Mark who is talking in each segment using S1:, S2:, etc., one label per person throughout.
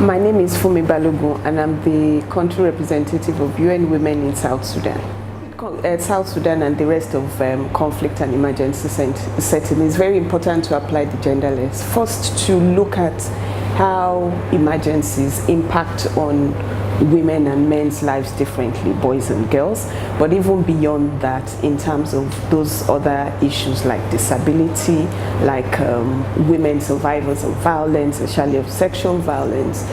S1: My name is Funmi Balogun, and I'm the country representative of UN Women in South Sudan. South Sudan and the rest of conflict and emergency setting, it's very important to apply the gender lens. First, to look at how emergencies impact on women and men's lives differently, boys and girls, but even beyond that, in terms of those other issues like disability, like women survivors of violence, especially of sexual violence,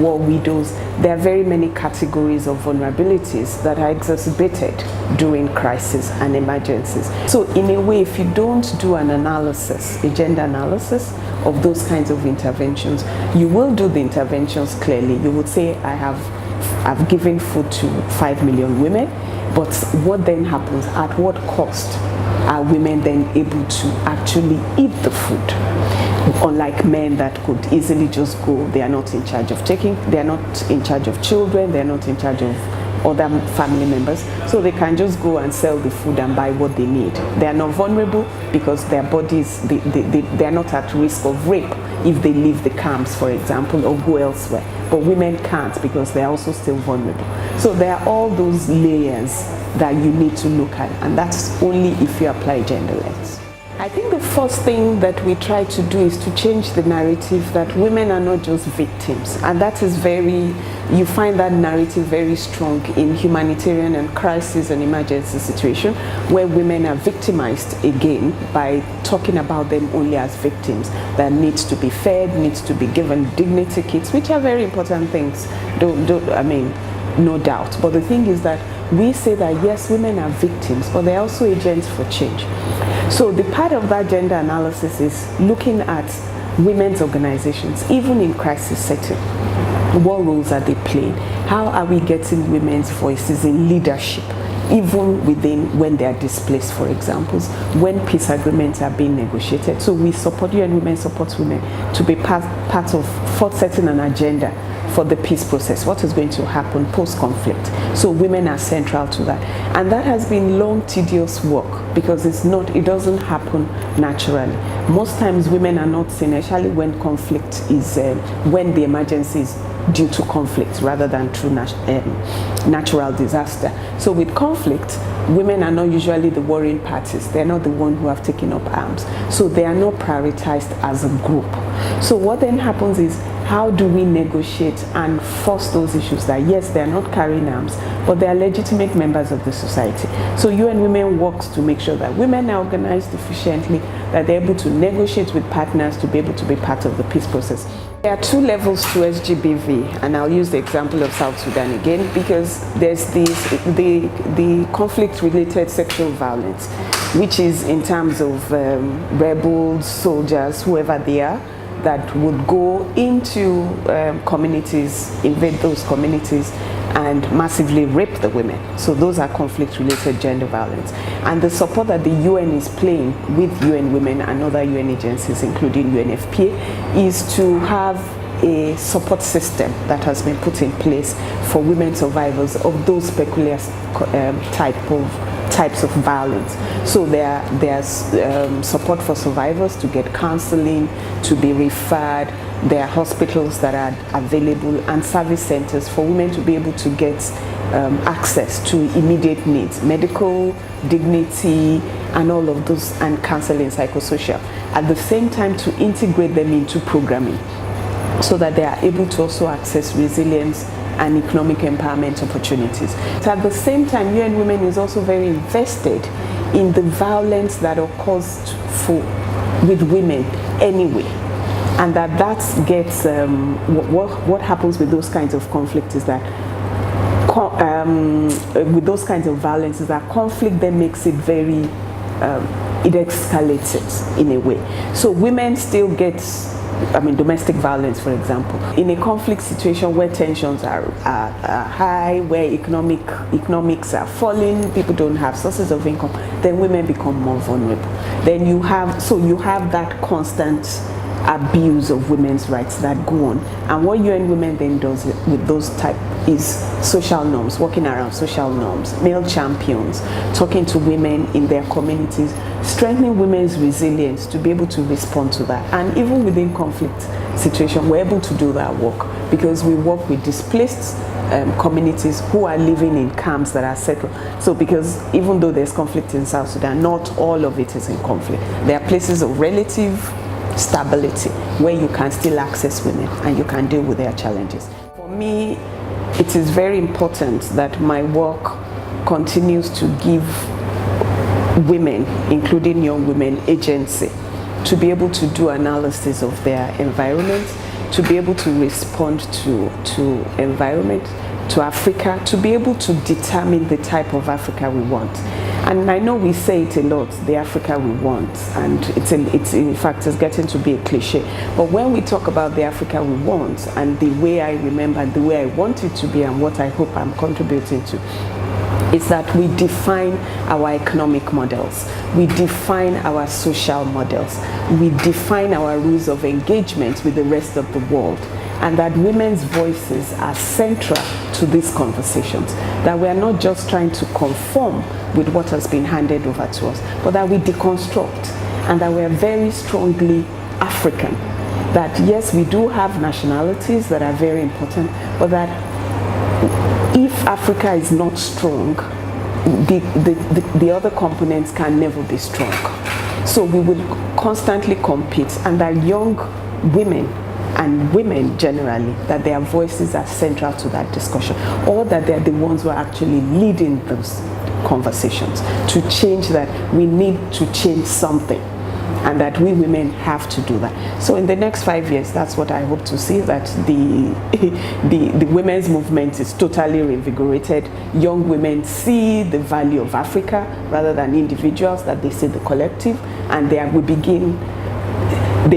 S1: war widows. There are very many categories of vulnerabilities that are exacerbated during crisis and emergencies. So in a way, if you don't do an analysis, a gender analysis of those kinds of interventions, you will do the interventions clearly. You would say, I've given food to 5 million women, but what then happens? At what cost are women then able to actually eat the food? Unlike men that could easily just go, they are not in charge of taking, they are not in charge of children, they are not in charge of other family members, so they can just go and sell the food and buy what they need. They are not vulnerable because their bodies, they are not at risk of rape if they leave the camps, for example, or go elsewhere. But women can't because they are also still vulnerable. So there are all those layers that you need to look at, and that's only if you apply gender lens. I think the first thing that we try to do is to change the narrative that women are not just victims, and that is you find that narrative very strong in humanitarian and crisis and emergency situation, where women are victimized again by talking about them only as victims that needs to be fed, needs to be given dignity kits, which are very important things, no doubt. But the thing is that we say that yes, women are victims, but they're also agents for change. So the part of that gender analysis is looking at women's organizations, even in crisis setting. What roles are they playing? How are we getting women's voices in leadership, even within when they are displaced, for example, when peace agreements are being negotiated? So we support UN Women supports women to be part of forth setting an agenda for the peace process, what is going to happen post-conflict. So women are central to that. And that has been long, tedious work because it doesn't happen naturally. Most times women are not seen, especially when conflict is, when the emergency is due to conflict rather than through natural disaster. So with conflict, women are not usually the warring parties. They're not the ones who have taken up arms. So they are not prioritized as a group. So what then happens is, how do we negotiate and force those issues that yes, they are not carrying arms, but they are legitimate members of the society? So UN Women works to make sure that women are organized efficiently, that they're able to negotiate with partners to be able to be part of the peace process. There are two levels to SGBV, and I'll use the example of South Sudan again, because there's the conflict-related sexual violence, which is in terms of rebels, soldiers, whoever they are, that would go into communities, invade those communities, and massively rape the women. So those are conflict-related gender violence. And the support that the UN is playing with UN Women and other UN agencies, including UNFPA, is to have a support system that has been put in place for women survivors of those peculiar types of violence. So there's support for survivors to get counseling, to be referred. There are hospitals that are available and service centers for women to be able to get access to immediate needs, medical, dignity, and all of those, and counseling, psychosocial. At the same time, to integrate them into programming so that they are able to also access resilience and economic empowerment opportunities. So at the same time, UN Women is also very invested in the violence that occurs with women anyway. And that gets, what happens with those kinds of conflicts is that, with those kinds of violence is that conflict then makes it very, it escalates it in a way. So women still get, domestic violence, for example. In a conflict situation where tensions are high, where economics are falling, people don't have sources of income, then women become more vulnerable. Then you have that constant abuse of women's rights that go on. And what UN Women then does with those type is social norms, working around social norms, male champions, talking to women in their communities, strengthening women's resilience to be able to respond to that. And even within conflict, situation, we're able to do that work because we work with displaced communities who are living in camps that are settled. So because even though there's conflict in South Sudan, not all of it is in conflict. There are places of relative stability where you can still access women and you can deal with their challenges. For me, it is very important that my work continues to give women, including young women, agency to be able to do analysis of their environment, to be able to respond to environment, to Africa, to be able to determine the type of Africa we want. And I know we say it a lot, the Africa we want, and it's in fact it's getting to be a cliche. But when we talk about the Africa we want and the way I remember, the way I want it to be and what I hope I'm contributing to, is that we define our economic models, we define our social models, we define our rules of engagement with the rest of the world, and that women's voices are central to these conversations, that we are not just trying to conform with what has been handed over to us, but that we deconstruct, and that we are very strongly African, that yes, we do have nationalities that are very important, but that if Africa is not strong, the other components can never be strong. So we will constantly compete, and that young women and women generally, that their voices are central to that discussion, or that they're the ones who are actually leading those conversations to change that. We need to change something, and that we women have to do that. So in the next 5 years, that's what I hope to see, that the women's movement is totally reinvigorated. Young women see the value of Africa rather than individuals, that they see the collective, and they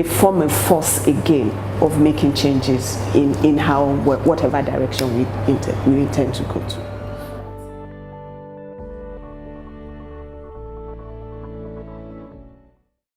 S1: form a force again of making changes in how, whatever direction we intend to go to.